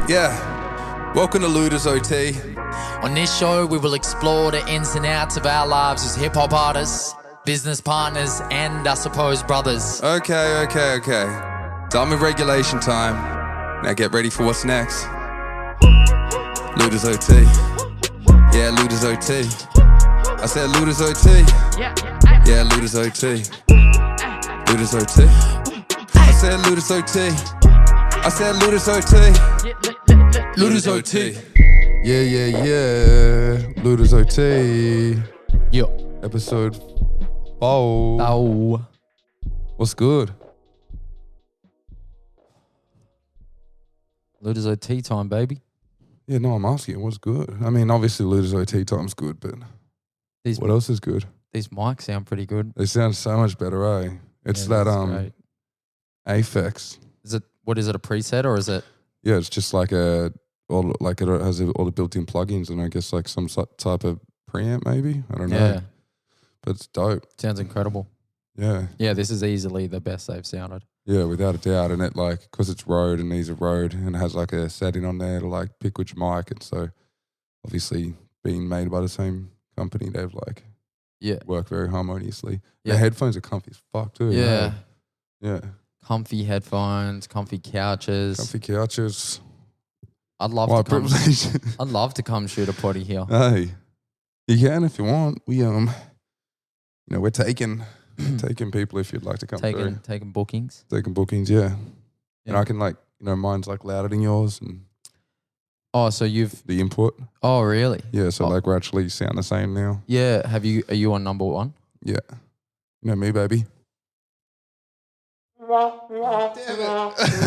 Yeah, welcome to LOOTRS OT. On this show, we will explore the ins and outs of our lives as hip-hop artists, business partners, and I suppose brothers. Okay. Done with regulation time. Now get ready for what's next. LOOTRS OT. Yeah, LOOTRS OT. I said LOOTRS OT. Yeah, LOOTRS OT. LOOTRS OT. I said LOOTRS OT. I said LOOTRS OT. LOOTRS OT. Yeah. LOOTRS OT. Yo. Episode 4. Oh. What's good? LOOTRS OT time, baby. Yeah, no, I'm asking what's good. I mean, obviously LOOTRS OT time's good, but what else is good? These mics sound pretty good. They sound so much better, eh? It's that great. Aphex. What is it, a preset or is it? Yeah, it's just like it has all the built-in plugins and I guess like some type of preamp maybe. I don't know. Yeah. But it's dope. Sounds incredible. Yeah. Yeah, this is easily the best they've sounded. Yeah, without a doubt. And it like, because it's Rode and these are Rode and it has like a setting on there to like pick which mic. And so obviously being made by the same company, they've like work very harmoniously. Yeah. The headphones are comfy as fuck too. Yeah. Yeah. Comfy headphones, comfy couches. Comfy couches. I'd love to come shoot a potty here. Hey, you can if you want. We we're taking people if you'd like to come through. Taking bookings. Taking bookings, yeah. And I can mine's like louder than yours and so you've the input. Oh really? Yeah, so like we're actually sound the same now. Yeah. Are you on number one? Yeah. You know me, baby. Damn it.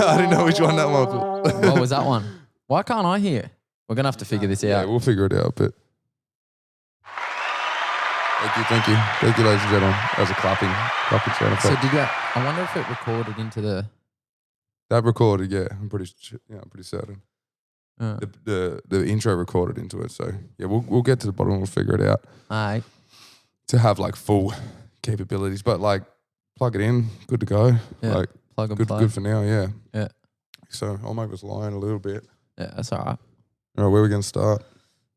I didn't know which one that was. What was that one? Why can't I hear? We're going to have to figure this out. Yeah, we'll figure it out, but thank you, ladies and gentlemen. That was a clapping sound effect. So I wonder if it recorded into the... That recorded, yeah. I'm pretty certain. The intro recorded into it, so yeah, we'll get to the bottom and we'll figure it out. All right. To have like full capabilities, but like plug it in, good to go. Yeah, like plug and play. Good for now, yeah. Yeah. So I'll make us lying a little bit. Yeah, that's all right. All right, where are we going to start?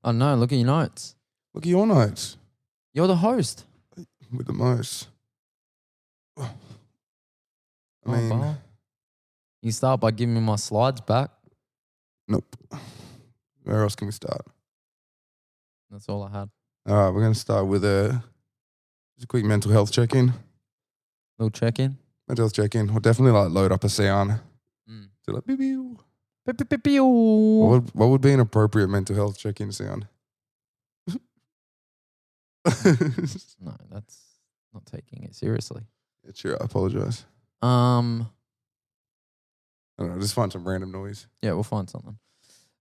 Oh no, look at your notes. Look at your notes. You're the host. With the most. I mean, Bar. You start by giving me my slides back. Nope. Where else can we start? That's all I had. All right, we're going to start with a quick mental health check-in. Little check-in. Mental health check-in. We'll definitely like load up a sound. So like, pew. What would be an appropriate mental health check-in sound? No, that's not taking it seriously. Yeah, sure, I apologize. I don't know, just find some random noise. Yeah, we'll find something.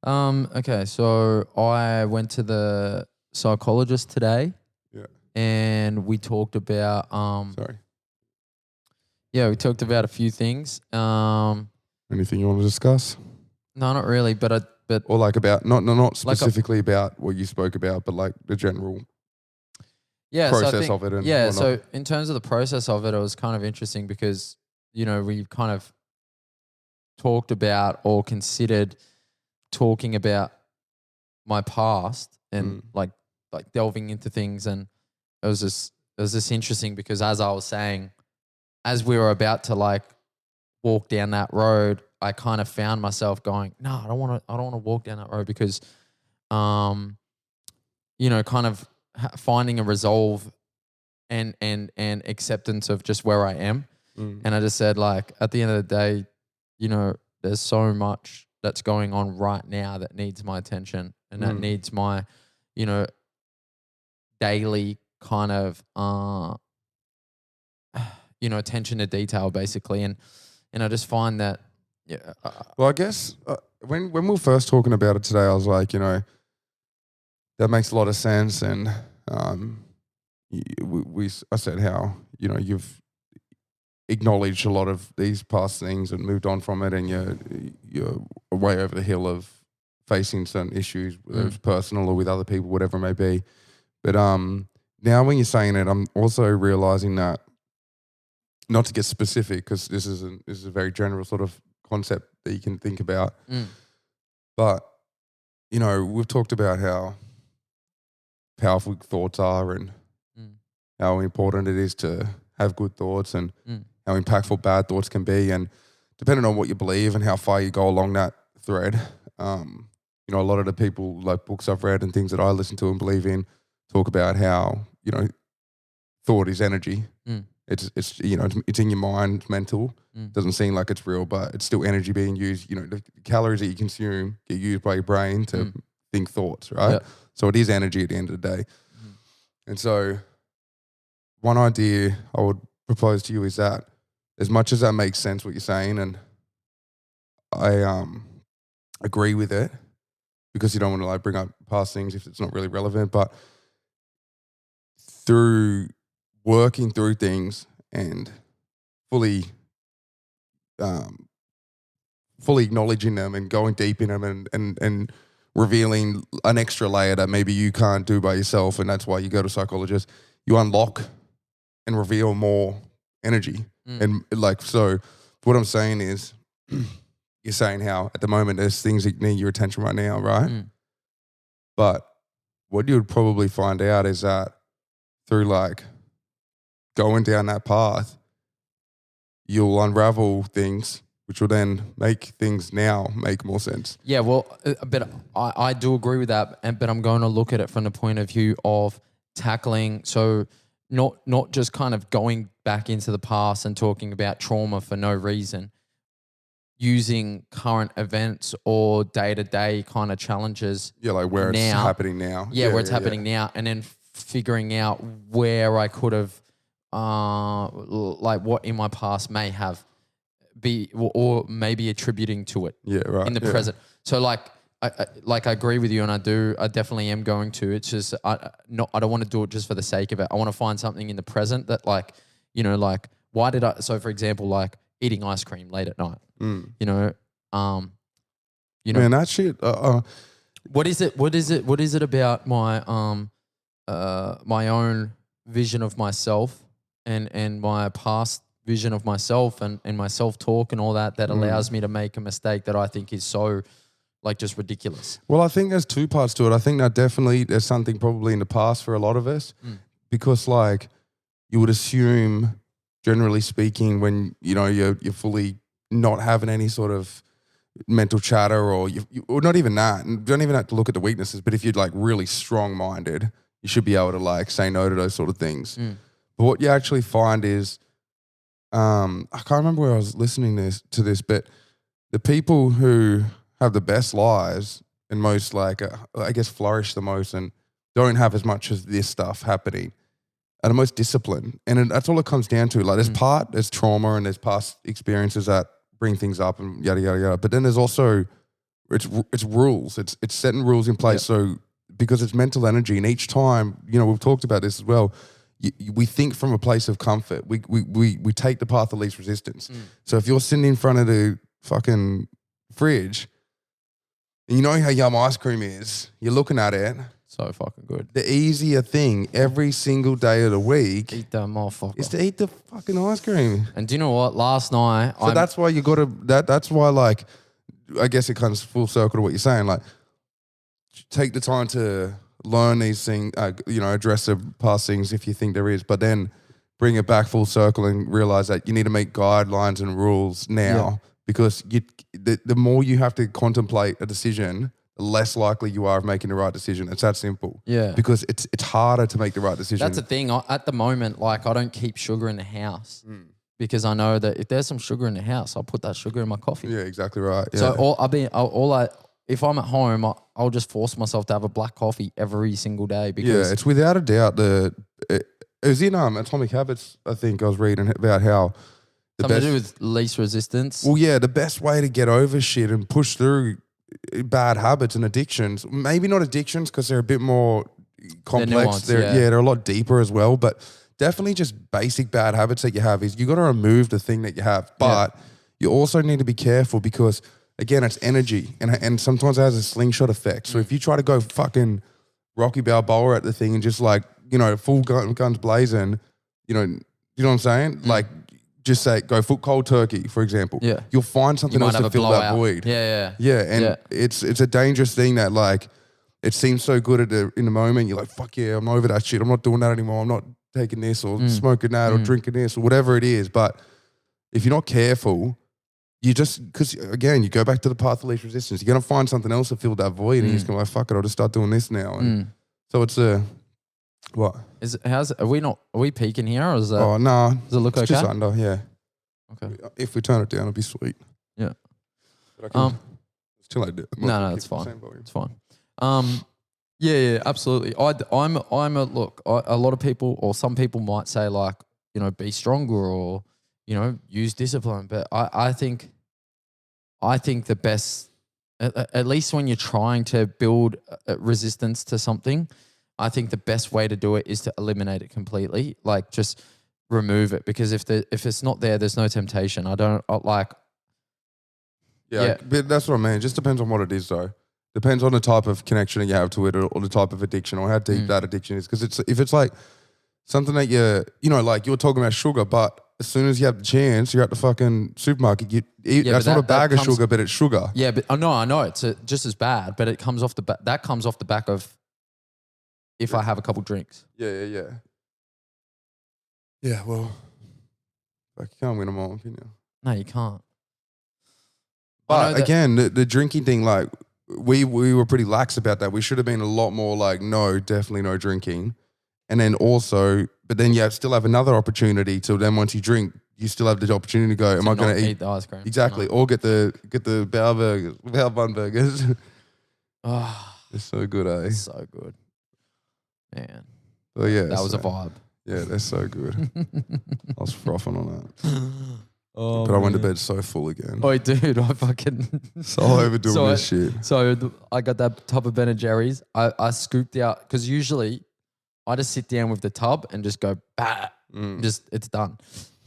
Okay, so I went to the psychologist today. Yeah. And we talked about Sorry. Yeah, we talked about a few things. Anything you want to discuss? No, not really, but or like about not specifically about what you spoke about, but like the general process of it. And whatnot. So in terms of the process of it, it was kind of interesting because we kind of talked about or considered talking about my past and like delving into things, and it was just interesting because as I was saying, as we were about to like walk down that road, I kind of found myself going, no, I don't want to walk down that road because, kind of finding a resolve and acceptance of just where I am. And I just said, like, at the end of the day, there's so much that's going on right now that needs my attention and that needs my, daily kind of, attention to detail basically. And I just find that, well, I guess when we were first talking about it today, I was like, that makes a lot of sense. And I said how, you've acknowledged a lot of these past things and moved on from it, and you're way over the hill of facing certain issues, whether it's personal or with other people, whatever it may be. But now when you're saying it, I'm also realizing that, not to get specific, because this is a very general sort of concept that you can think about. But, you know, we've talked about how powerful thoughts are and how important it is to have good thoughts and how impactful bad thoughts can be. And depending on what you believe and how far you go along that thread, you know, a lot of the people, like books I've read and things that I listen to and believe in, talk about how, you know, thought is energy. It's you know, it's in your mind, it's mental. Doesn't seem like it's real, but it's still energy being used. You know, the calories that you consume get used by your brain to think thoughts, right? Yep. So it is energy at the end of the day. And so one idea I would propose to you is that as much as that makes sense what you're saying, and I agree with it, because you don't want to like bring up past things if it's not really relevant, but through working through things and fully acknowledging them and going deep in them and revealing an extra layer that maybe you can't do by yourself, and that's why you go to psychologists, you unlock and reveal more energy. And like, so what I'm saying is, you're saying how at the moment there's things that need your attention right now, right? But what you would probably find out is that through like going down that path, you'll unravel things, which will then make things now make more sense. Yeah, well, but I do agree with that, but I'm going to look at it from the point of view of tackling, so not just kind of going back into the past and talking about trauma for no reason, using current events or day-to-day kind of challenges. Yeah, like where it's happening now. Yeah, where it's happening now, and then figuring out where I could have, like what in my past may have or maybe attributing to it. Yeah, right. In the present. So like I agree with you, and I definitely am going to. It's just I don't want to do it just for the sake of it. I want to find something in the present that, like, you know, like why did I? So for example, like eating ice cream late at night. You know, Man, that shit. What is it? What is it about my my own vision of myself and my past vision of myself and my self-talk and all that allows me to make a mistake that I think is so, like, just ridiculous? Well, I think there's two parts to it. I think that definitely there's something probably in the past for a lot of us, because like you would assume, generally speaking, when you know you're fully not having any sort of mental chatter, or or not even that, and don't even have to look at the weaknesses, but if you're like really strong-minded, you should be able to like say no to those sort of things. But what you actually find is, I can't remember where I was listening to this, but the people who have the best lives and most like, I guess flourish the most and don't have as much as this stuff happening are the most disciplined. And that's all it comes down to. Like there's trauma and there's past experiences that bring things up and yada, yada, yada. But then there's also, it's rules. It's setting rules in place. So because it's mental energy, and each time, you know, we've talked about this as well, we think from a place of comfort. We take the path of least resistance. So if you're sitting in front of the fucking fridge and you know how yum ice cream is, you're looking at it. So fucking good. The easier thing every single day of the week Eat that motherfucker. is to eat the fucking ice cream. And do you know what? Last night, So that's why you got to, that's why, like, I guess it comes full circle to what you're saying. Like, take the time to learn these things, you know, address the past things if you think there is, but then bring it back full circle and realize that you need to make guidelines and rules now, because the more you have to contemplate a decision, the less likely you are of making the right decision. It's that simple. Yeah. Because it's harder to make the right decision. That's the thing. At the moment, like, I don't keep sugar in the house because I know that if there's some sugar in the house, I'll put that sugar in my coffee. Yeah, exactly right. Yeah. So if I'm at home, I'll just force myself to have a black coffee every single day. Because it's without a doubt it was in Atomic Habits, I think I was reading about how something to do with least resistance. Well, yeah, the best way to get over shit and push through bad habits and addictions, maybe not addictions because they're a bit more complex. They're a lot deeper as well, but definitely just basic bad habits that you have is you got to remove the thing that you have. But you also need to be careful because, again, it's energy and sometimes it has a slingshot effect. So if you try to go fucking Rocky Balboa at the thing and just like, you know, full guns blazing, you know what I'm saying? Like, just say go full cold turkey, for example. Yeah. You'll find something might else have to a fill that blowout. void. Yeah. And it's a dangerous thing that like it seems so good in the moment. You're like, fuck yeah, I'm over that shit. I'm not doing that anymore. I'm not taking this or smoking that or drinking this or whatever it is. But if you're not careful, you just, because again, you go back to the path of least resistance. You're going to find something else to fill that void and you're just going to like, fuck it, I'll just start doing this now. And so it's what? Are we peaking here or is that? Oh, no. Does it look okay? Just under, yeah. Okay. If we turn it down, it'll be sweet. Yeah. But I can, it's too late. No, it's fine. It's fine. Yeah, absolutely. I'm a look. A lot of people, or some people might say like, be stronger or use discipline. But I think the best, at least when you're trying to build resistance to something, I think the best way to do it is to eliminate it completely. Like just remove it, because if it's not there, there's no temptation. Yeah, but that's what I mean. It just depends on what it is, though. Depends on the type of connection that you have to it, or the type of addiction, or how deep that addiction is. Because if it's like something that like you're talking about sugar, but as soon as you have the chance, you're at the fucking supermarket. You eat. That's not a bag of sugar, but it's sugar. Yeah, but I know it's just as bad. But it comes off the back. That comes off the back of if I have a couple drinks. Yeah. Yeah, well, like you can't win them all, can you? No, you can't. But again, the drinking thing, like we were pretty lax about that. We should have been a lot more like, no, definitely no drinking. And then also, but then you still have another opportunity. So then once you drink, you still have the opportunity to go, am I going to eat the ice cream? Exactly. No. Or get the bao bun burgers. Oh, it's so good, eh? So good. Man. Oh yeah. That was a vibe. Yeah, they're so good. I was frothing on that. Oh, but I went to bed so full again. Oh, dude, I fucking... so overdoing this shit. So I got that tub of Ben & Jerry's. I scooped out, because usually I just sit down with the tub and just go, bah, just it's done.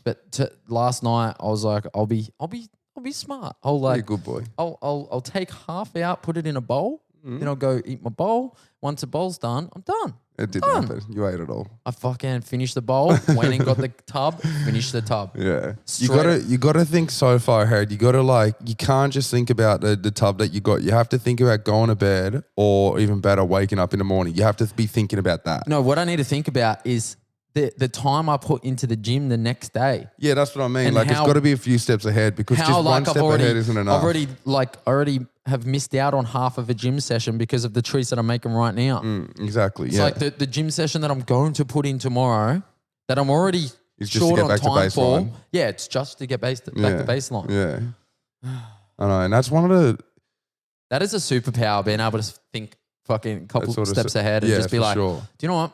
But last night I was like, I'll be smart. I'll like... Be a good boy. I'll take half out, put it in a bowl, then I'll go eat my bowl. Once the bowl's done, I'm done. It didn't happen. You ate it all. I fucking finished the bowl, went and got the tub, finished the tub. Yeah. You gotta think so far ahead. You gotta you can't just think about the tub that you got. You have to think about going to bed, or even better, waking up in the morning. You have to be thinking about that. No, what I need to think about is the time I put into the gym the next day. Yeah, that's what I mean. And it's got to be a few steps ahead, because just one step ahead isn't enough. I already have missed out on half of a gym session because of the treats that I'm making right now. Exactly. It's like the gym session that I'm going to put in tomorrow that I'm already short on time for. Yeah, it's just to get back to baseline. Yeah. I know, and that's one of the... That is a superpower, being able to think fucking a couple steps ahead and just be like, do you know what?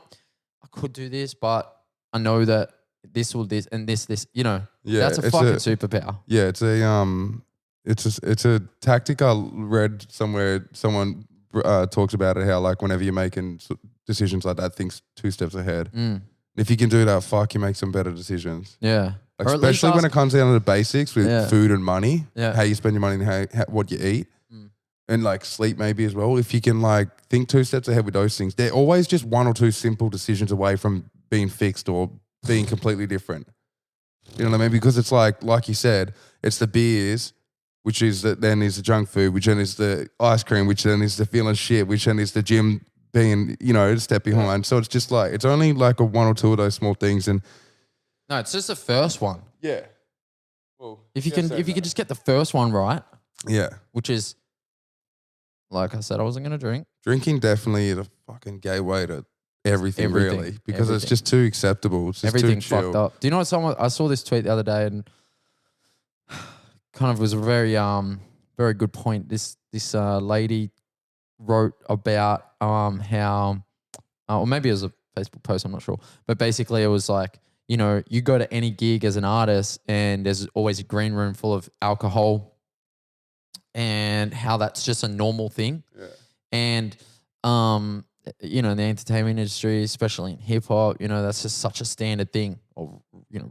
I could do this, but I know that this will this and this, that's a fucking superpower. Yeah, it's a tactic I read somewhere. Someone talks about it, how like whenever you're making decisions like that, think 2 steps ahead. If you can do that, you make some better decisions. Yeah. Like, especially when it comes down to the basics with food and money, how you spend your money and what you eat. And like sleep maybe as well. If you can like think 2 steps ahead with those things, they're always just 1 or 2 simple decisions away from being fixed or being completely different. You know what I mean? Because it's like you said, it's the beers, which is then is the junk food, which then is the ice cream, which then is the feeling shit, which then is the gym being, a step behind. So it's just like, it's only like a 1 or 2 of those small things. And no, it's just the first one. Yeah. Well, if you can just get the first one right. Yeah. Which is, like I said, I wasn't going to drink. Drinking definitely is a fucking gateway to everything really, because it's just too acceptable. It's just everything too chill. fucked up. Do you know what I saw this tweet the other day, and kind of was a very very good point. This lady wrote about how, or maybe it was a Facebook post, I'm not sure, but basically it was like, you go to any gig as an artist and there's always a green room full of alcohol, and how that's just a normal thing. Yeah. And, in the entertainment industry, especially in hip hop, that's just such a standard thing, or,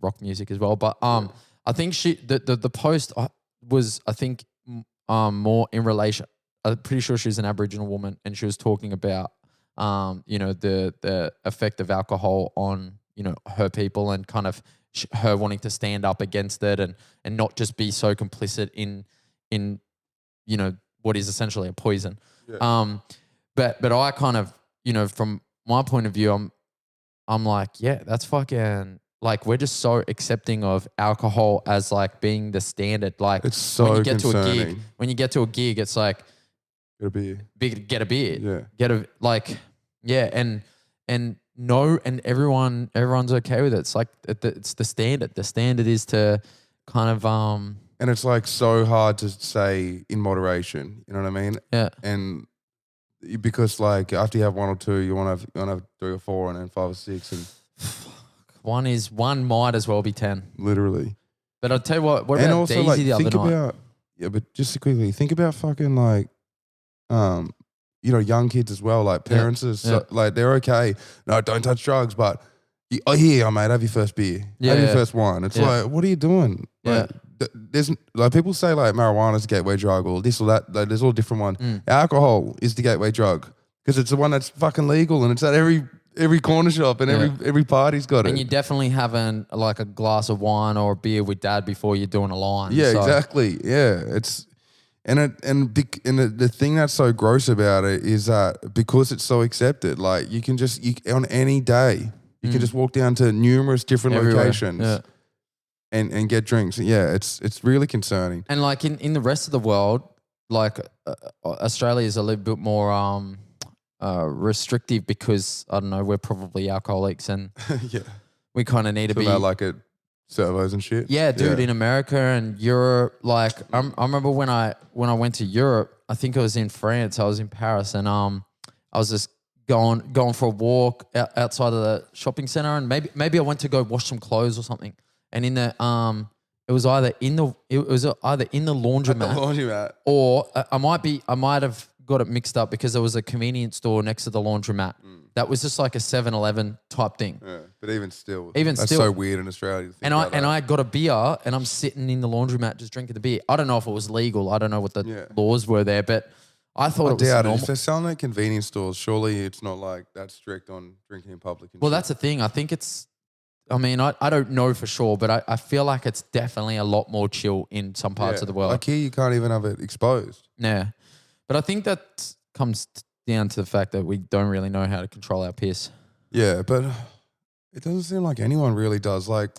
rock music as well. But I think the post was, I think, more in relation, I'm pretty sure she's an Aboriginal woman, and she was talking about, the effect of alcohol on, her people, and kind of her wanting to stand up against it and not just be so complicit in you know what is essentially a poison. Yeah. But I kind of, you know, from my point of view, I'm like, yeah, that's fucking like we're just so accepting of alcohol as like being the standard. Like it's so when you get concerning. to a gig, it's like get a beer. Get a beer. Yeah. Get a like yeah, and no, and everyone's okay with it. It's like it's the standard. The standard is to kind of and it's like so hard to say in moderation. You know what I mean? Yeah. And because like after you have one or two, you want to have 3 or 4 and then 5 or 6 and one might as well be 10. Literally. But I'll tell you what about also, Daisy like, the other night? But just quickly, think about fucking like, you know, young kids as well. Like parents are so, like they're okay. No, don't touch drugs. But here, mate, have your first beer. Have your first wine. It's like, what are you doing? Like, there's like people say like marijuana is a gateway drug or this or that. Like, there's all different ones. Alcohol is the gateway drug because it's the one that's fucking legal and it's at every corner shop and every party's got it. And you're definitely having like a glass of wine or a beer with dad before you're doing a line. Yeah, so. Exactly. Yeah, it's the thing that's so gross about it is that because it's so accepted, like you can just on any day you can just walk down to numerous different locations and get drinks. Yeah, it's really concerning. And like in the rest of the world, like Australia is a little bit more restrictive because I don't know, we're probably alcoholics and we kind of need to be like it servos and shit. Yeah, dude. In America and Europe, like I remember when I went to Europe, I think I was in France. I was in Paris, and I was just going for a walk outside of the shopping center, and maybe I went to go wash some clothes or something. And in the it was either in the laundromat, or I might have got it mixed up because there was a convenience store next to the laundromat. That was just like a 7-Eleven type thing. Yeah, but even still, that's so weird in Australia. And I got a beer and I'm sitting in the laundromat just drinking the beer. I don't know if it was legal. I don't know what the laws were there, but I thought it was normal. If they're selling at convenience stores, surely it's not like that strict on drinking in public. Well, that's the thing. I think it's. I mean, I don't know for sure, but I feel like it's definitely a lot more chill in some parts of the world. Like here, you can't even have it exposed. Yeah. But I think that comes down to the fact that we don't really know how to control our piss. Yeah, but it doesn't seem like anyone really does. Like,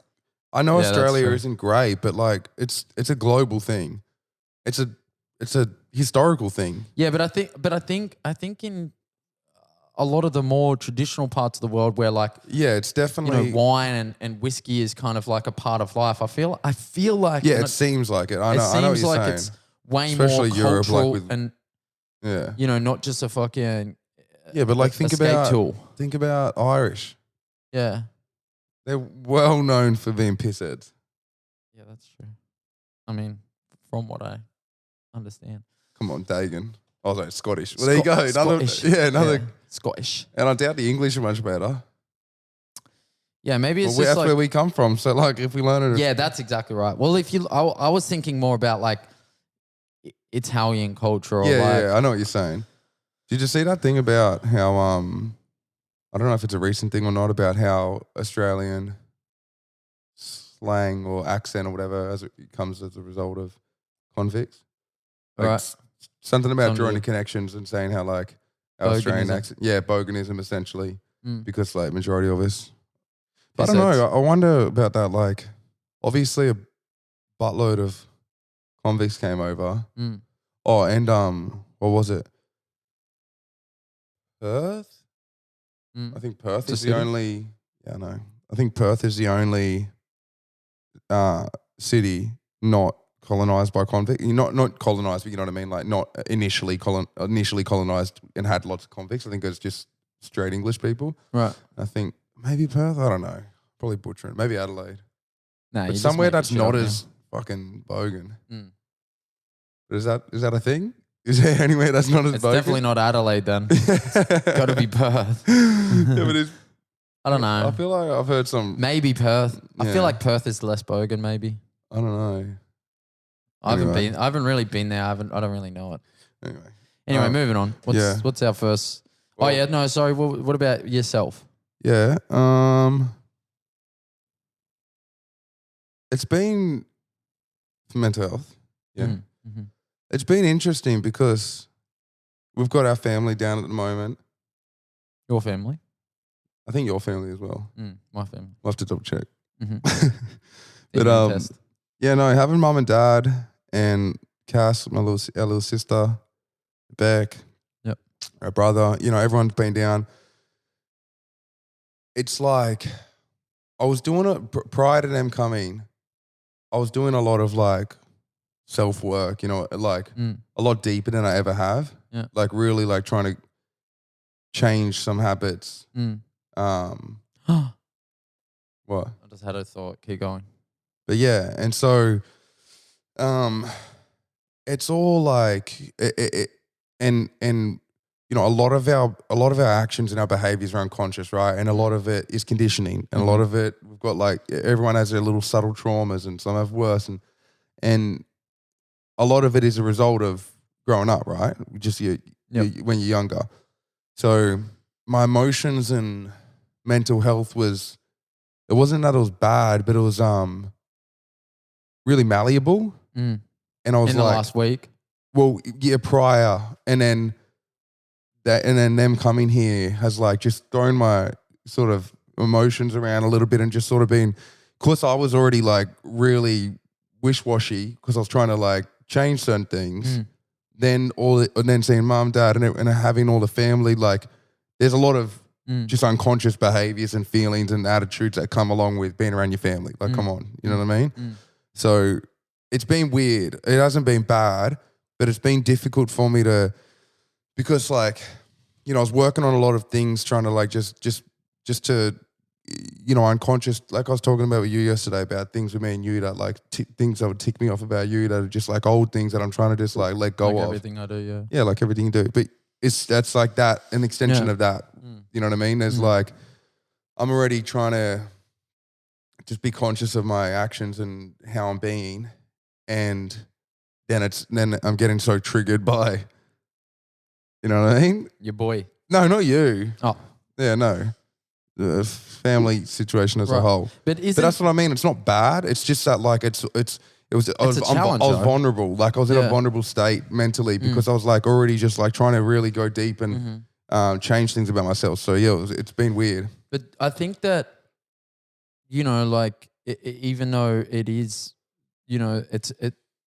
I know Australia isn't great, but like it's a global thing. It's a historical thing. Yeah, but I think in a lot of the more traditional parts of the world where like it's definitely wine and whiskey is kind of like a part of life. I feel like it seems like it. I know what you're saying. It's way especially more Europe, cultural like with, and not just a fucking but like think about Irish. Yeah, they're well known for being pissheads. Yeah, that's true. I mean, from what I understand. Come on, Dagan. Oh, sorry, Scottish. Well, there you go. Another Scottish. And I doubt the English are much better. Yeah, maybe it's that's where we come from. So, like, if we learn it, yeah, that's exactly right. Well, I was thinking more about like Italian culture. Or I know what you're saying. Did you see that thing about how I don't know if it's a recent thing or not, about how Australian slang or accent or whatever as it comes as a result of convicts? Like, right. Something about drawing the connections and saying how like our Australian accent, boganism essentially, because like majority of us. But I don't know. I wonder about that. Like, obviously, a buttload of convicts came over. Oh, and what was it? Perth. I think Perth is the only. Yeah, no. I think Perth is the only city not colonized by convicts. Not colonized, but you know what I mean. Like, not initially colonized and had lots of convicts. I think it's just straight English people. Right. I think maybe Perth. I don't know. Probably butchering. Maybe Adelaide. No, but somewhere that's not as fucking bogan. But is that a thing? Is there anywhere that's not as bogan? It's definitely not Adelaide then. It's got to be Perth. But I don't know. I feel like I've heard some. Maybe Perth. I feel like Perth is less bogan. Maybe. I don't know. I haven't really been there. I don't really know it. Anyway, moving on. What's our first? Well, sorry. What about yourself? Yeah. It's been for mental health. Yeah. Mm-hmm. It's been interesting because we've got our family down at the moment. Your family? I think your family as well. My family. We'll have to double check. Mm-hmm. But yeah, no, having mum and dad and Cass, our little sister, Beck, our brother, you know, everyone's been down. It's like I was doing it prior to them coming. I was doing a lot of like self-work, you know, like a lot deeper than I ever have. Yeah. Like really like trying to change some habits. What? I just had a thought. Keep going. But yeah, and so it's all like and you know, a lot of our actions and our behaviors are unconscious, right? And a lot of it is conditioning, and a lot of it we've got like everyone has their little subtle traumas, and some have worse, and a lot of it is a result of growing up, right? Just when you're younger. So my emotions and mental health it wasn't that it was bad, but it was really malleable. And I was in like, the last week. Well, yeah, prior, and then them coming here has like just thrown my sort of emotions around a little bit, and just sort of been, of course I was already like really wish-washy because I was trying to like change certain things. Then seeing mum, dad, and having all the family, like there's a lot of just unconscious behaviors and feelings and attitudes that come along with being around your family. Like, come on, you know what I mean? So it's been weird. It hasn't been bad, but it's been difficult for me because like, you know, I was working on a lot of things, trying to like just to, you know, unconscious, like I was talking about with you yesterday about things with me and you that like things that would tick me off about you that are just like old things that I'm trying to just like let go of. Everything I do, yeah. Yeah, like everything you do. But that's like that, an extension of that. You know what I mean? There's like, I'm already trying to just be conscious of my actions and how I'm being. And then I'm getting so triggered by, you know what I mean? Your boy. No, not you. Oh. Yeah, no. The family situation as a whole. But that's what I mean. It's not bad. It's just that like I was vulnerable. Like I was in a vulnerable state mentally because I was like already just like trying to really go deep and change things about myself. So yeah, it's been weird. But I think that, you know, like even though it is, you know, it's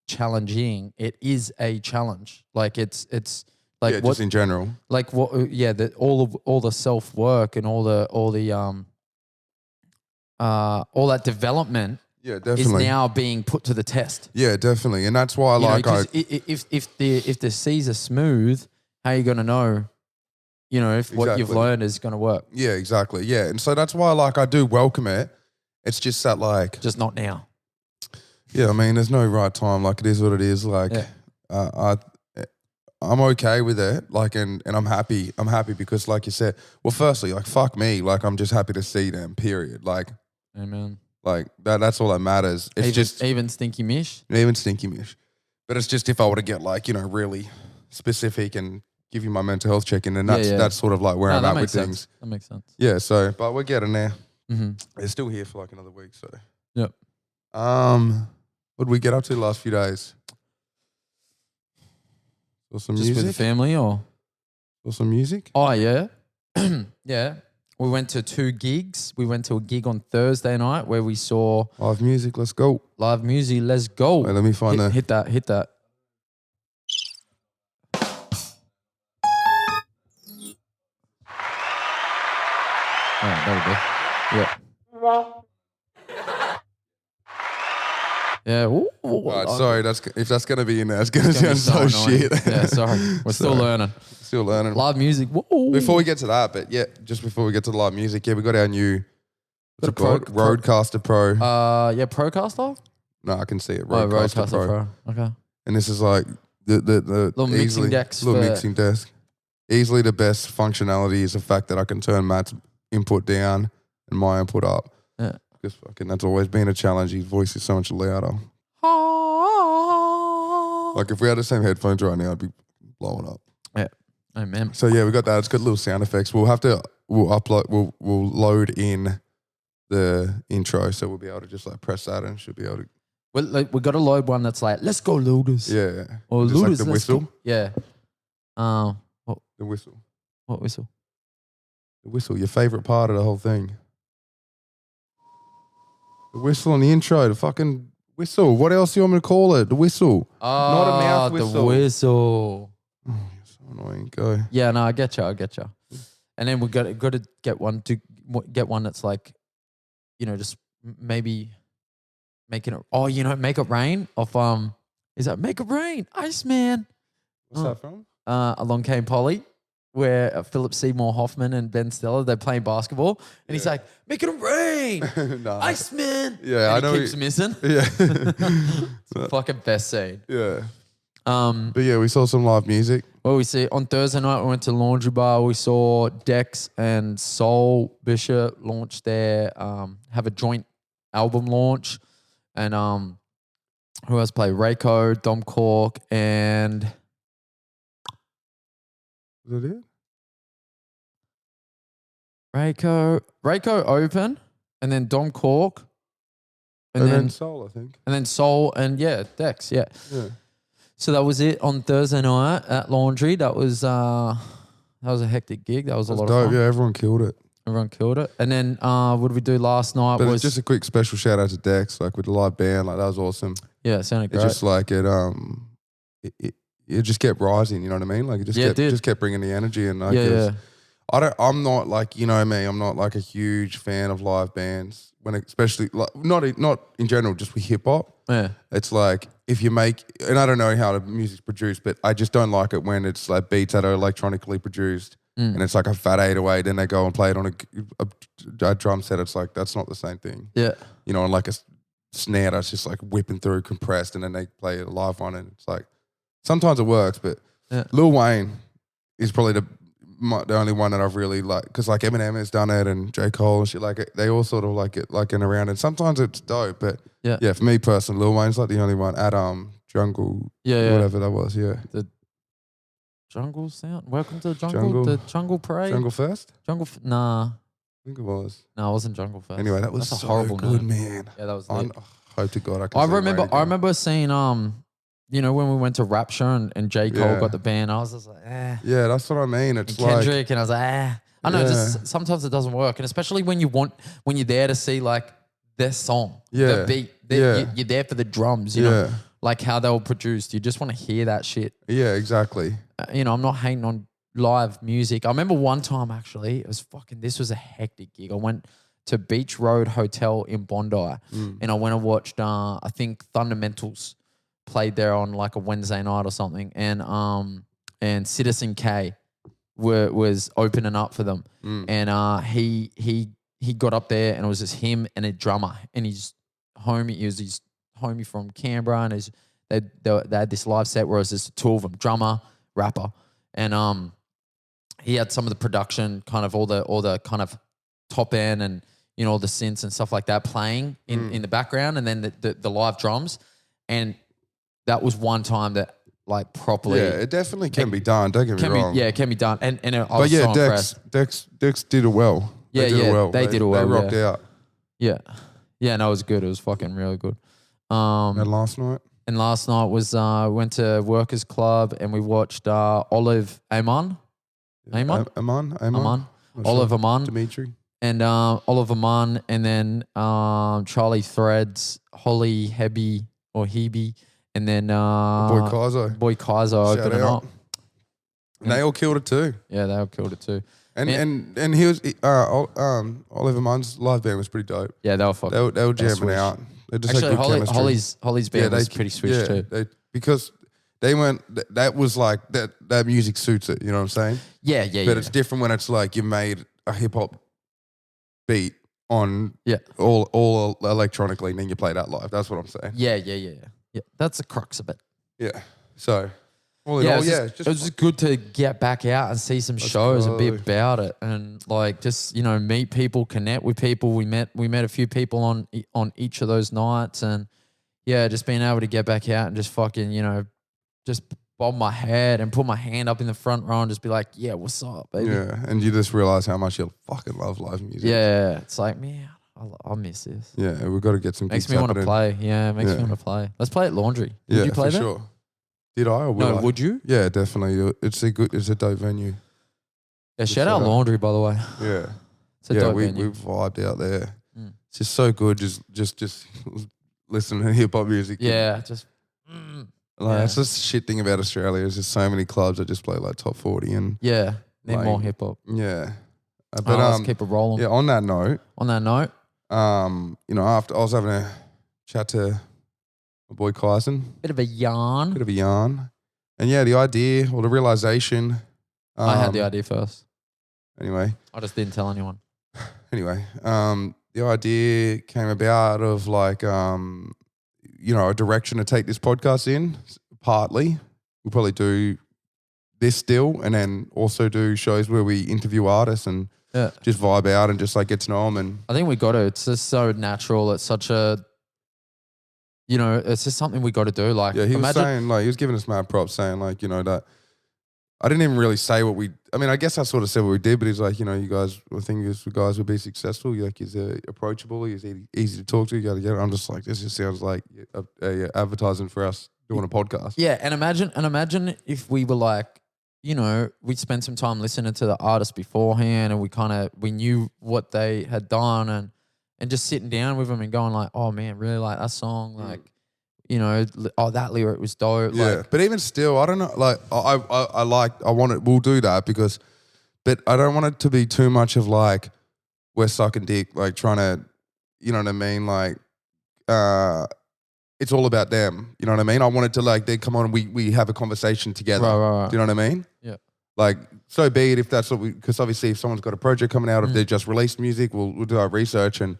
challenging, it is a challenge. Like it's like just in general. Like what? Yeah, all the self work and all that development. Yeah, definitely. Is now being put to the test. Yeah, definitely, and that's why if the seas are smooth, how are you going to know? You know, if what you've learned is going to work. Yeah, exactly. Yeah, and so that's why like I do welcome it. It's just that like just not now. Yeah, I mean, there's no right time. Like it is what it is. Like I'm okay with it. Like and I'm happy. I'm happy because like you said, well, firstly, like fuck me. Like I'm just happy to see them. Period. Like, amen. Like that's all that matters. It's even stinky mish. Even stinky mish. But it's just if I were to get like, you know, really specific and give you my mental health check-in, and that's sort of like where I'm at with things. That makes sense. Yeah, so but we're getting there. They're still here for like another week, so. Yep. What did we get up to the last few days? Or some Just music? with the family or some music? Oh yeah. Yeah. We went to 2 gigs. We went to a gig on Thursday night where we saw live music. Let's go. Live music. Let's go. Wait, let me find hit that. Hit that. All right, there we go. Yeah. Yeah. Ooh, all right, sorry. If that's gonna be in there, it's gonna sound so shit. Yeah, sorry. We're still learning. Still learning. Live music. Whoa. Before we get to that, but yeah, just before we get to the live music, yeah, we got our new Rodecaster Pro. Yeah, Procaster? No, I can see it. Rodecaster Pro. Okay. And this is like the little mixing desk. Easily the best functionality is the fact that I can turn Matt's input down and my input up. Yeah. Because fucking that's always been a challenge. His voice is so much louder. Like if we had the same headphones right now, I'd be blowing up. Yeah. Amen. So yeah, we got that. It's got little sound effects. We'll load in the intro, so we'll be able to just like press that and should be able to. Well, like, we got to load one that's like, let's go Looters. Yeah. Or just Looters. like the whistle. Go. Yeah. The whistle. What whistle? The whistle. Your favorite part of the whole thing. The whistle on the intro. The fucking whistle. What else do you want me to call it? The whistle. Oh, not a mouth whistle. The whistle. Oh, you're so annoying. Go. Yeah, no, I get you. And then we got to get one that's like, you know, just maybe making it. Oh, you know, Make It Rain off is that Make It Rain? Iceman. What's that from? Along Came Polly, where Philip Seymour Hoffman and Ben Stiller, they're playing basketball, and he's like, "Make it rain, no. Iceman." Yeah, and I know. He keeps missing. Yeah, it's the fucking best scene. Yeah. But yeah, we saw some live music. Well, we see on Thursday night we went to Laundry Bar. We saw Dex and Soul Bishop launch their have a joint album launch, and who else played? Rayco, Dom Cork, and Was that it? Rayco open, and then Dom Cork, and then Soul, I think, and then Soul, and yeah, Dex, yeah. So that was it on Thursday night at Laundry. That was a hectic gig. That was a lot of fun. Yeah, everyone killed it. Everyone killed it. And then what did we do last night? But just a quick special shout out to Dex, like with the live band, like that was awesome. Yeah, it sounded great. It just like it just kept rising, you know what I mean? Like it just kept bringing the energy, and like I'm not like, you know me, I'm not like a huge fan of live bands especially like not in general, just with hip hop. Yeah, it's like if you make, and I don't know how the music's produced, but I just don't like it when it's like beats that are electronically produced and it's like a fat 808, then they go and play it on a drum set. It's like that's not the same thing. Yeah, you know, and like a snare that's just like whipping through compressed, and then they play a live one, and it's like sometimes it works, but Lil Wayne is probably the only one that I've really liked, because like Eminem has done it and J. Cole and shit, like it, they all sort of like it like in around, and sometimes it's dope, but yeah, for me personally, Lil Wayne's like the only one at Jungle, whatever that was, the Jungle sound. Welcome to the jungle. The Jungle Parade. Jungle First. Nah. I think it was. No, it wasn't Jungle First. Anyway, that was so horrible, good, man. Yeah, that was. I hope to God I can. I remember seeing you know, when we went to Rapture and J. Cole got the band, I was just like, eh. Yeah, that's what I mean. It's and Kendrick, and I was like, eh. I know, just sometimes it doesn't work. And especially when you're there to see like their song, the beat, you're there for the drums, you know, like how they were produced. You just want to hear that shit. Yeah, exactly. You know, I'm not hating on live music. I remember one time actually, this was a hectic gig. I went to Beach Road Hotel in Bondi and I went and watched, I think Fundamentals played there on like a Wednesday night or something, and Citizen K was opening up for them, and he got up there and it was just him and a drummer and his homie from Canberra, and they had this live set where it was just the two of them, drummer, rapper, and he had some of the production, kind of all the kind of top end and you know all the synths and stuff like that playing in the background, and then the live drums, and that was one time that like properly. Yeah, it definitely can be done. Don't get me wrong. It can be done. And I was so impressed. Dex did it well. They did it well. They rocked out. Yeah. Yeah, no, it was good. It was fucking really good. And last night? And last night was, went to Workers Club and we watched Olive Amon. Amon? Olive Amon. Dimitri. And Olive Amon, and then Charlie Threads, Holly Hebe or Hebe. And then Boy Kaizo opening up. And they all killed it too. Yeah, they all killed it too. And he was Oliver Munn's live band was pretty dope. Yeah, they were fucking. They were jamming out. They just actually, had good chemistry. Holly's band was pretty switched too. Because they went. That was like that music suits it. You know what I'm saying? Yeah. But it's different when it's like you made a hip hop beat on all electronically, and then you play that live. That's what I'm saying. Yeah, that's the crux of it. Yeah. So, all it was just good to get back out and see some shows and be about it, and like just meet people, connect with people. We met a few people on each of those nights, and just being able to get back out and just fucking just bob my head and put my hand up in the front row and just be like, yeah, what's up, baby? Yeah, and you just realize how much you fucking love live music. Yeah, it's like, man, I miss this. Yeah, we've got to get some. Makes me want to play. Yeah, makes me want to play. Let's play at Laundry. Would you play for that? sure. Did I? Or will No, I? would you? Yeah, definitely. It's a dope venue. Yeah, shout out Laundry, by the way. Yeah. It's a dope venue. We vibed out there. It's just so good. Just listening to hip hop music. Yeah, That's just the shit thing about Australia. There's just so many clubs that just play like top 40 and need like, more hip hop. Yeah. But let's keep it rolling. Yeah. On that note, after I was having a chat to my boy Kyson. bit of a yarn. And yeah, the idea or the realization. I had the idea first. Anyway. I just didn't tell anyone. Anyway, the idea came about of like, a direction to take this podcast in. Partly, we'll probably do this still, and then also do shows where we interview artists and just vibe out and just like get to know them. And I think we got to. It's just so natural. It's such a, it's just something we got to do. Like, yeah, he was saying, like, he was giving us mad props, saying like, that. I didn't even really say what I guess I sort of said what we did, but he's like, you guys, I think you guys would be successful. You're like, he's approachable, he's easy to talk to, you got to get it. I'm just like, this just sounds like a advertising for us doing a podcast. Yeah, and imagine if we were like, we spent some time listening to the artists beforehand and we knew what they had done and just sitting down with them and going like, oh man, really like that song, like, that lyric was dope. Yeah, like, but even still, I don't know. Like, we'll do that but I don't want it to be too much of like we're sucking dick, like trying to, you know what I mean? Like, it's all about them. You know what I mean? I want it to like they come on and we have a conversation together. Right. Do you know what I mean? Yeah. Like, so be it if that's what because obviously if someone's got a project coming out, if they just released music, we'll do our research and,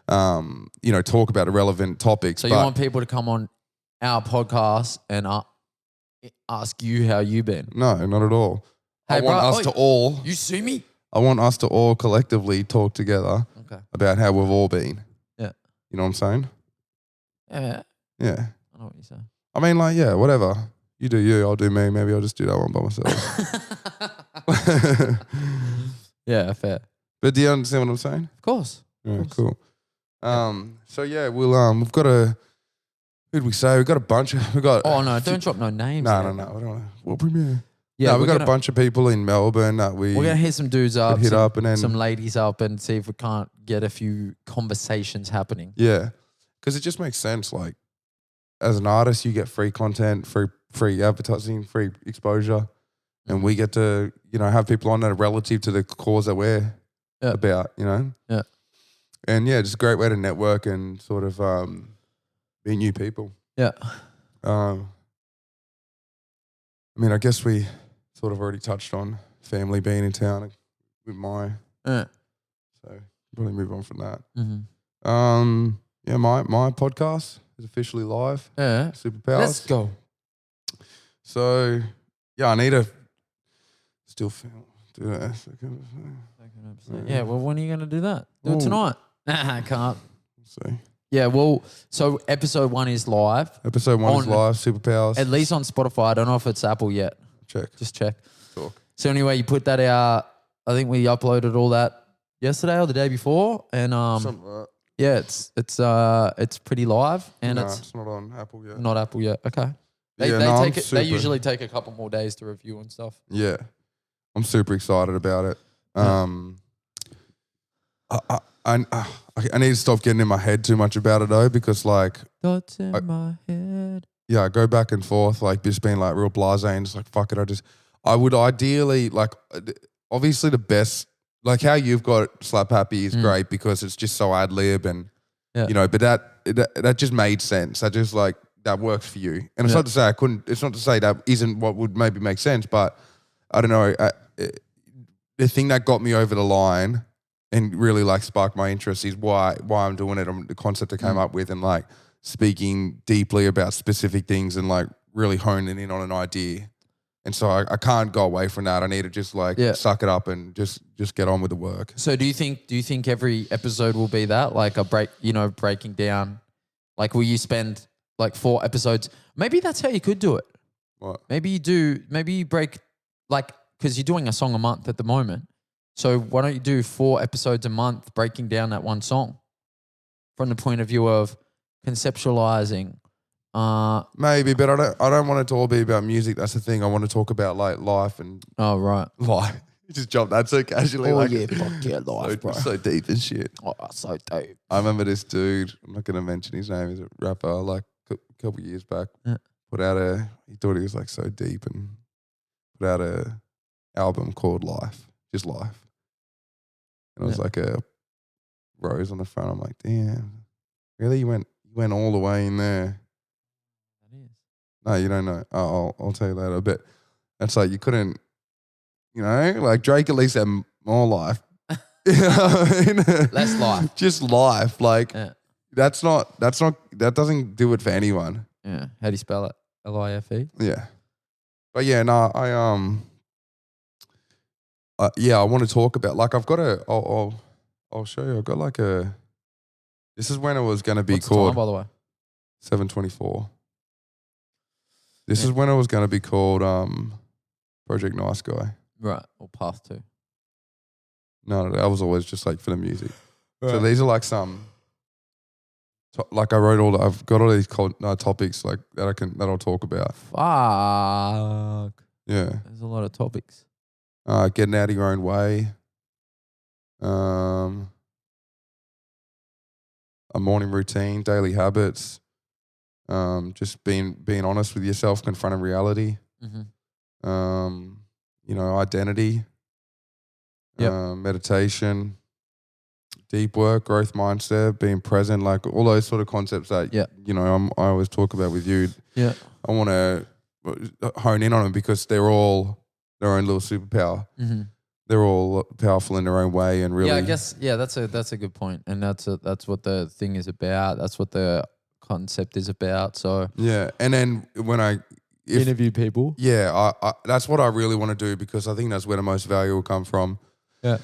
talk about irrelevant topics. So you want people to come on our podcast and ask you how you been? No, not at all. Hey, I want us to all. You see me? I want us to all collectively talk together about how we've all been. Yeah. You know what I'm saying? Yeah. Yeah. I know what you're saying. I mean, like, yeah, whatever. You do you, I'll do me. Maybe I'll just do that one by myself. Yeah, fair. But do you understand what I'm saying? Of course. Yeah, cool. So yeah, we've got a. Who'd we say? We've got a bunch of. Oh no! Don't drop no names. No. I don't know. What premiere? Yeah, we've got a bunch of people in Melbourne that we're gonna hit some dudes up, hit up, and then some ladies up, and see if we can't get a few conversations happening. Yeah, because it just makes sense. Like, as an artist, you get free content, free advertising, free exposure, and we get to have people on that are relative to the cause that we're about. Yeah, and yeah, just a great way to network and sort of meet new people. Yeah. I mean, I guess we sort of already touched on family being in town with my. Yeah. So probably move on from that. Mm-hmm. Yeah, my podcast is officially live. Yeah. Supapowers. Let's go. So yeah, I need to still do that. Yeah. Well, when are you going to do that? Do it tonight. Nah, I can't. See. Yeah, well, so episode 1 is live. Episode 1 is live, Supapowers. At least on Spotify. I don't know if it's Apple yet. Just check. Talk. So anyway, you put that out. I think we uploaded all that yesterday or the day before. And yeah, it's pretty live. And it's not on Apple yet. Not Apple yet. Okay. They usually take a couple more days to review and stuff. Yeah. I'm super excited about it. I need to stop getting in my head too much about it though, because like thoughts in my head. Yeah, I go back and forth, like just being like real blasé and just like fuck it. I would ideally like, obviously the best, like how you've got Slap Happy is great because it's just so ad lib and but that just made sense. That just like that works for you. And it's not to say I couldn't. It's not to say that isn't what would maybe make sense, but I don't know. The thing that got me over the line and really like sparked my interest is why I'm doing it. The concept I came up with and like speaking deeply about specific things and like really honing in on an idea. And so I can't go away from that. I need to just like suck it up and just get on with the work. So do you think every episode will be that like a breaking down? Like will you spend like 4 episodes? Maybe that's how you could do it. What? Maybe you break like, because you're doing a song a month at the moment. So why don't you do 4 episodes a month breaking down that one song? from the point of view of conceptualizing. Maybe, but I don't want it to all be about music. That's the thing. I want to talk about like life and Oh, right. life. You just jumped that so casually. Oh, like, yeah, fuck yeah, life, bro. So deep and shit. Oh, so dope. I remember this dude, I'm not going to mention his name, he's a rapper, like a couple of years back, Yeah. he thought he was like so deep and put out a album called Life, just Life. And it was like a rose on the front. I'm like, damn, really? You went all the way in there. That is. No, you don't know. I'll tell you later. But that's like, you couldn't, like Drake at least had more life. You know what I mean? Less life. Just life. Like, that doesn't do it for anyone. Yeah. How do you spell it? L-I-F-E? Yeah. But yeah, no, I want to talk about, like, I've got I'll show you. I've got like this is when it was going to be What's called. the time, by the way? 7:24. This is when it was going to be called Project Nice Guy. Right. Or Path 2. No, that was always just like for the music. Right. So these are like like I wrote I've got all these topics like that I'll talk about. Fuck. Yeah. There's a lot of topics. Getting out of your own way. A morning routine, daily habits. Just being honest with yourself, confronting reality. Mm-hmm. Identity. Yep. Meditation, deep work, growth mindset, being present, like all those sort of concepts that I always talk about with you. Yeah. I want to hone in on them because they're all their own little superpower. Mm-hmm. They're all powerful in their own way, and really. Yeah, I guess. Yeah, that's a good point, and that's what the thing is about. That's what the concept is about. So yeah, and then when I interview people, I that's what I really want to do because I think that's where the most value will come from. Yeah,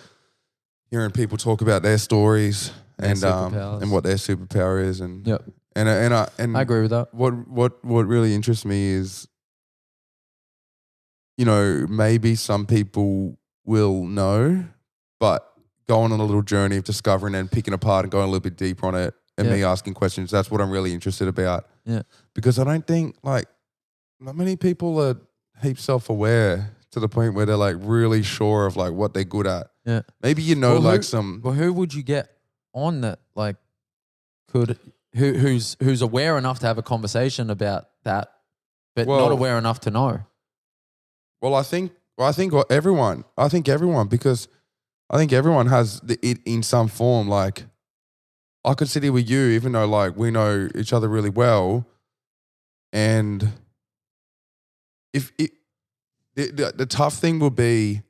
hearing people talk about their stories their and what their superpower is, and yep. and I agree with that. What really interests me is, maybe some people will know, but going on a little journey of discovering and picking apart and going a little bit deeper on it, and me asking questions. That's what I'm really interested about. Yeah, because I don't think like not many people are heaps self-aware to the point where they're like really sure of like what they're good at. Yeah. Maybe who would you get on that like who's aware enough to have a conversation about that, but not aware enough to know? Well, I think everyone because I think everyone has it in some form. Like I could sit here with you even though like we know each other really well, and if the tough thing will be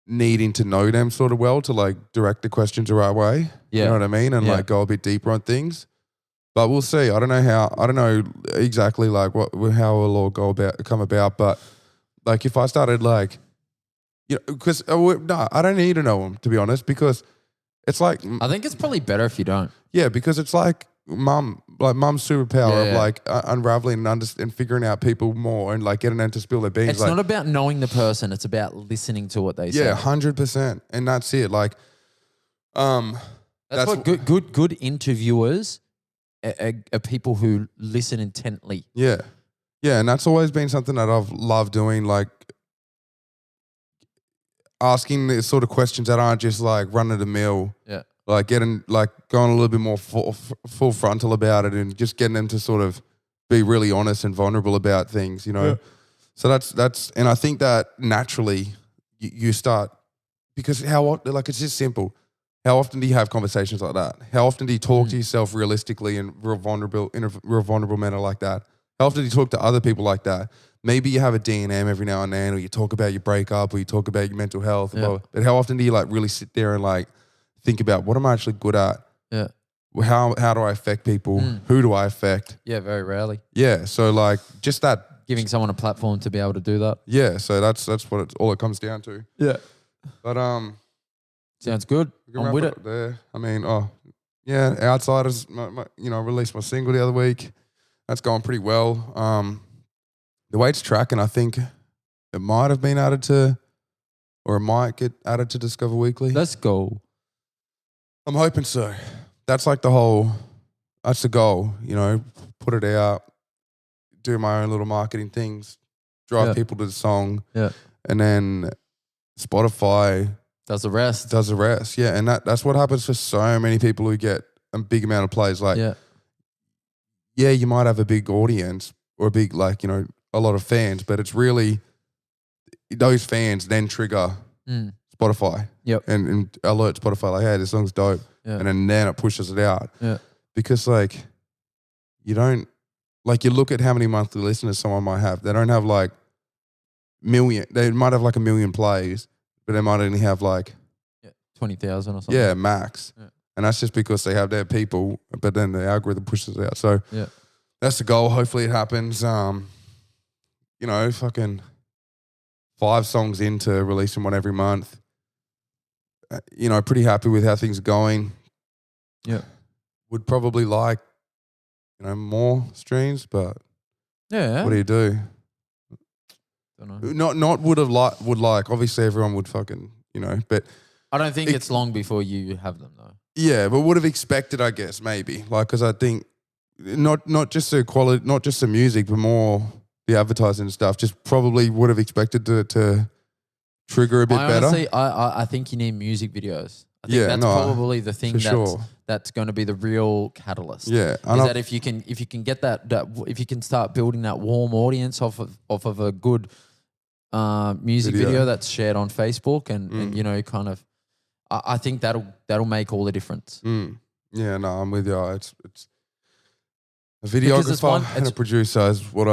needing to know them sort of well to like direct the questions the right way. Yeah. You know what I mean? And like go a bit deeper on things. But we'll see. I don't know exactly like how it'll all come about. But like if I started like, because I don't need to know them to be honest, because it's like I think it's probably better if you don't. Yeah, because it's like mum's superpower of like unraveling and figuring out people more and like getting them to spill their beans. It's not about knowing the person; it's about listening to what they say. Yeah, 100%, and that's it. Like, that's what good interviewers are people who listen intently. Yeah, and that's always been something that I've loved doing. Like asking the sort of questions that aren't just like run of the mill. Yeah. Like going a little bit more full frontal about it and just getting them to sort of be really honest and vulnerable about things, Yeah. So that's, and I think that naturally you start, because it's just simple. How often do you have conversations like that? How often do you talk to yourself realistically and in a real vulnerable manner like that? How often do you talk to other people like that? Maybe you have a D&M every now and then, or you talk about your breakup, or you talk about your mental health. Yeah. But how often do you like really sit there and like think about what am I actually good at? Yeah. How do I affect people? Who do I affect? Yeah, very rarely. Yeah. So like just that. Giving someone a platform to be able to do that. Yeah. So that's what all it comes down to. Yeah. But sounds good. I'm with it. There. I mean, Outsiders, released my single the other week. That's going pretty well. The way it's tracking, I think it might have been added to, or it might get added to Discover Weekly. Let's go. I'm hoping so. that's like that's the goal, you know, put it out, do my own little marketing things, drive people to the song. Yeah. And then Spotify does the rest. Yeah. And that's what happens for so many people who get a big amount of plays. Like, yeah, you might have a big audience or a big, like, you know, a lot of fans, but it's really those fans then trigger Spotify. Yep. And alert Spotify like, hey, this song's dope. Yeah. And then it pushes it out. Yeah. Because like you don't, like you look at how many monthly listeners someone might have. They don't have like they might have like 1 million plays, but they might only have like 20,000 or something. Yeah, max. Yeah. And that's just because they have their people, but then the algorithm pushes it out. So that's the goal. Hopefully it happens. You know, fucking 5 songs into releasing one every month. You know, pretty happy with how things are going. Yeah. Would probably like, you know, more streams, but what do you do? Don't know. Not would like. Obviously everyone would fucking, you know, but I don't think it's long before you have them though. Yeah, but would have expected, I guess, maybe. Like, because I think not just the quality, not just the music, but more the advertising and stuff, just probably would have expected to trigger a bit better. Honestly, I think you need music videos. I think that's probably the thing that's going to be the real catalyst. Yeah, is that if you can get that if you can start building that warm audience off of a good music video that's shared on Facebook and you know, kind of, I think that'll make all the difference. Yeah, no, I'm with you. It's a videographer and a producer is what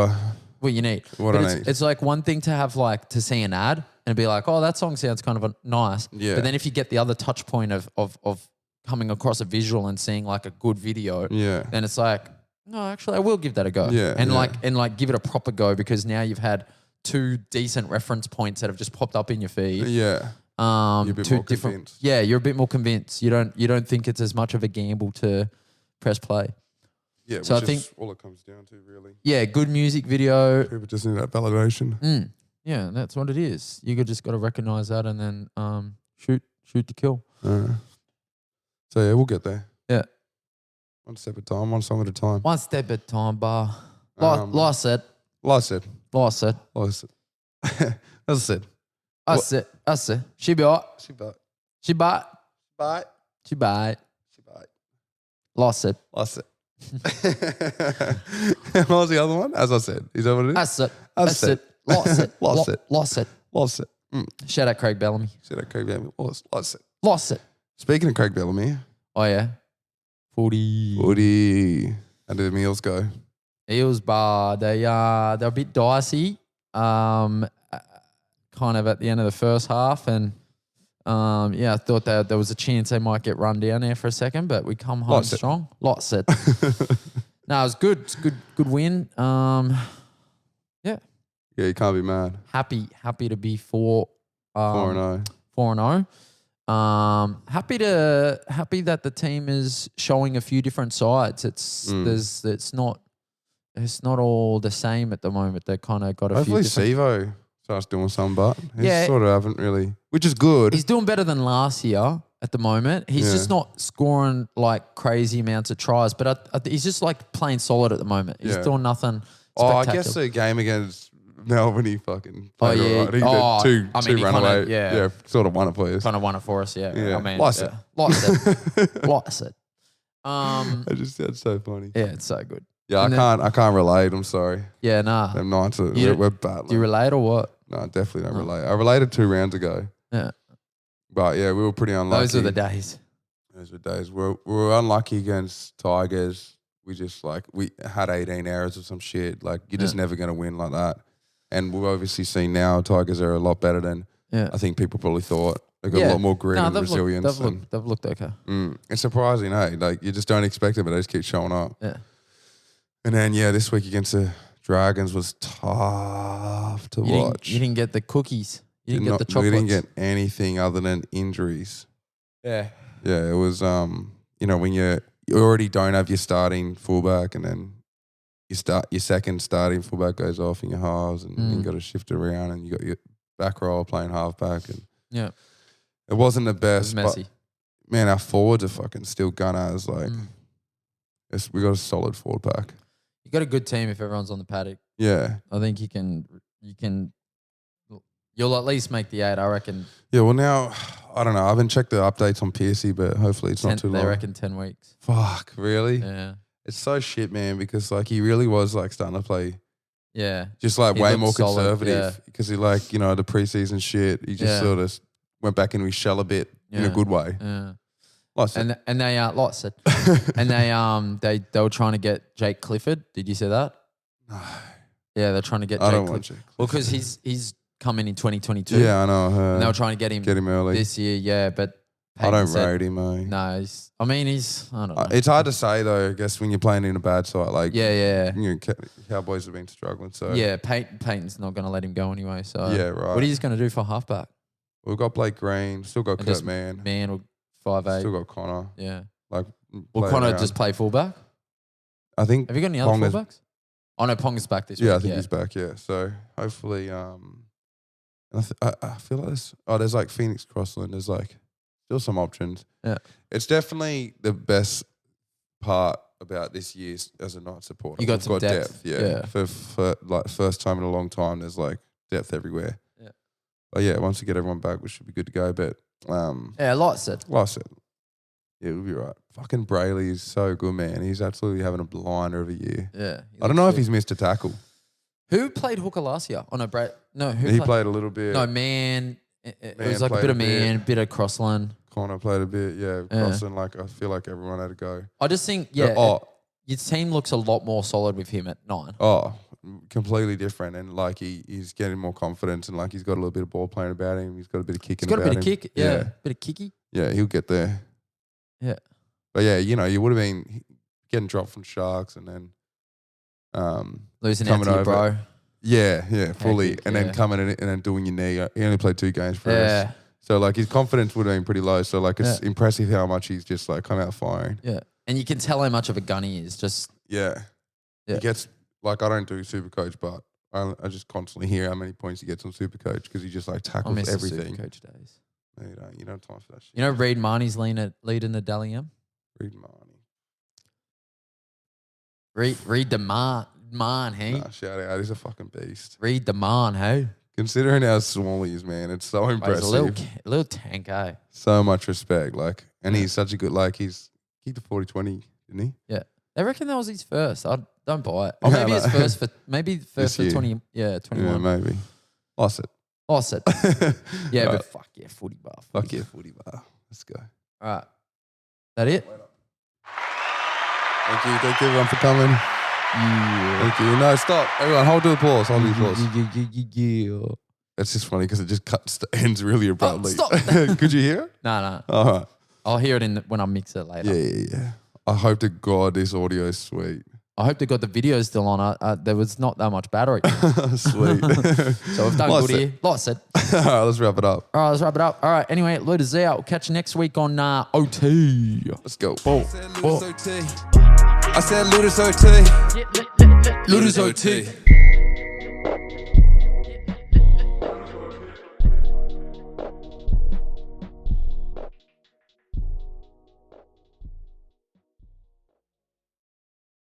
you need. I need. It's like one thing to have like to see an ad and be like, oh, that song sounds kind of nice. Yeah. But then if you get the other touch point of coming across a visual and seeing like a good video, then it's like, no, actually I will give that a go. Yeah. And give it a proper go, because now you've had 2 decent reference points that have just popped up in your feed. Yeah. You're a bit more convinced. Yeah, you're a bit more convinced. You don't think it's as much of a gamble to press play. Yeah, so I think all it comes down to, really. Yeah, good music video. People just need that validation. Yeah, that's what it is. You just got to recognize that and then shoot to kill. So yeah, we'll get there. Yeah. One step at a time, one song at a time. One step at a time, bar. Lost it. Lost it. Lost it. Lost it. That's it. I said. She bought. She bought. She bought. Bye. She bought. She bought. Lost it. Lost it. What was the other one? As I said. Is that what it is? That's it. That's it. Lost it. Lost it. Lost it. Lost it. Shout out Craig Bellamy. Shout out Craig Bellamy. Lost it. Lost it. Speaking of Craig Bellamy. Oh, yeah. 40. How did the meals go? Eels bar. They're a bit dicey. Kind of at the end of the first half, and I thought that there was a chance they might get run down there for a second, but we come home strong. Lots it. No, it was good. It's good win. Yeah, you can't be mad. Happy to be 4-0. 4-0. Happy that the team is showing a few different sides. It's not all the same at the moment. They kind of got a Hopefully few different... Sivo starts doing some, but he sort of haven't really, which is good. He's doing better than last year at the moment. He's just not scoring like crazy amounts of tries, but he's just like playing solid at the moment. He's doing nothing spectacular. I guess the game against Melbourne, he fucking played all right. He did two runaway. Yeah, sort of won it for us. Kind of won it for us, yeah. I mean, lost it. Lost it. That just sounds so funny. Yeah, it's so good. Yeah, I can't relate. I'm sorry. Yeah, nah. Them Knights, we're battling. Do you relate or what? No, I definitely don't relate. I related 2 rounds ago. Yeah. But yeah, we were pretty unlucky. Those were the days. We were unlucky against Tigers. We had 18 errors or some shit. Like, you're just never going to win like that. And we've obviously seen now Tigers are a lot better than I think people probably thought. They've got a lot more grit and resilience. They've looked okay. It's surprising, hey? Like, you just don't expect it, but they just keep showing up. Yeah. And then, this week against the Dragons was tough to watch. You didn't get the cookies. You didn't get the chocolates. We didn't get anything other than injuries. Yeah. Yeah, it was, when you already don't have your starting fullback, and then your second starting fullback goes off in your halves, and you got to shift it around, and you got your back row playing halfback. And it wasn't the best. It was man, our forwards are fucking still gunners. Like, we got a solid forward pack. You got a good team if everyone's on the paddock. Yeah. I think you'll at least make the 8, I reckon. Yeah, well now, I don't know. I haven't checked the updates on Piercy, but hopefully it's not too long. They reckon 10 weeks. Fuck, really? Yeah. It's so shit, man, because like he really was like starting to play just like He way looked more solid, conservative because he like, you know, the preseason shit, he just sort of went back into his shell a bit in a good way. Yeah. And they lost it. And they were trying to get Jake Clifford. Did you see that? No. Yeah, they're trying to get I Jake don't want Clifford. Jake. Well, because he's coming in 2022. Yeah, I know. And they were trying to get him early this year, yeah, but I don't rate him, mate. No, I don't know. It's hard to say though, I guess, when you're playing in a bad side. Like, yeah. You know, Cowboys have been struggling. So yeah, Peyton's not going to let him go anyway. So yeah, right. What are you going to do for halfback? We've got Blake Green, still got Kurt Mann. Man, or 5'8". Still got Connor. Yeah. Like, will Connor just play fullback? I think. Have you got any other fullbacks? Oh no, Ponga's back this week. Yeah, I think he's back. Yeah, so hopefully, I feel like there's like Phoenix Crossland. There's like still some options. Yeah, it's definitely the best part about this year as a Knight supporter. You got some depth. Yeah. For like first time in a long time, there's like depth everywhere. Yeah. But yeah, once we get everyone back, we should be good to go. But like I said. Yeah, we'll be right. Fucking Brayley is so good, man. He's absolutely having a blinder of a year. Yeah. I don't know if he's missed a tackle. Who played hooker last year? Oh no, He played a little bit. No, Man. It was like a bit of Man, bit of Crossland. Connor played a bit, yeah. Crossland, like I feel like everyone had a go. I just think, your team looks a lot more solid with him at 9. Oh, completely different. And like he's getting more confidence and like he's got a little bit of ball playing about him. He's got a bit of kicking about him. He's got a bit of kick, yeah. Bit of kicky. Yeah, he'll get there. Yeah. But yeah, you know, you would have been getting dropped from Sharks and then losing out to your bro. Yeah, fully. And then coming in and then doing your knee. He only played 2 games for us. So like his confidence would have been pretty low. So like it's impressive how much he's just like come out firing. Yeah. And you can tell how much of a gun he is. Just He gets like, I don't do Supercoach, but I just constantly hear how many points he gets on Supercoach because he just like tackles everything. Supercoach days. No, you don't have time for that shit. You know Reed Marnie's leading the Dally M? Reed Marnie. Reed the Man, hey? Nah, shout out. He's a fucking beast. Reed the Man, hey? Considering how small he is, man, it's so impressive. He's a little tank, eh? So much respect. Like, and he's such a good, like, he's kicked a 40-20, didn't he? Yeah. They reckon that was his first. I don't buy it. Or maybe his first for 20, 21. Yeah, maybe. Lost it. Yeah, right. but fuck yeah, footy bar. Fuck yeah, footy bar. Let's go. All right. That it? Thank you everyone for coming. Yeah. Thank you. No, stop. Everyone, hold the applause. Hold the applause. Yeah. It's just funny because it just ends really abruptly. Stop. Could you hear it? No. All right. I'll hear it when I mix it later. Yeah. I hope to God this audio is sweet. I hope they got the video still on. There was not that much battery. Sweet. So we've done good here. Like I said. All right, let's wrap it up. All right, anyway, LOOTRS out. We'll catch you next week on OT. Let's go. I said LOOTRS OT. LOOTRS OT.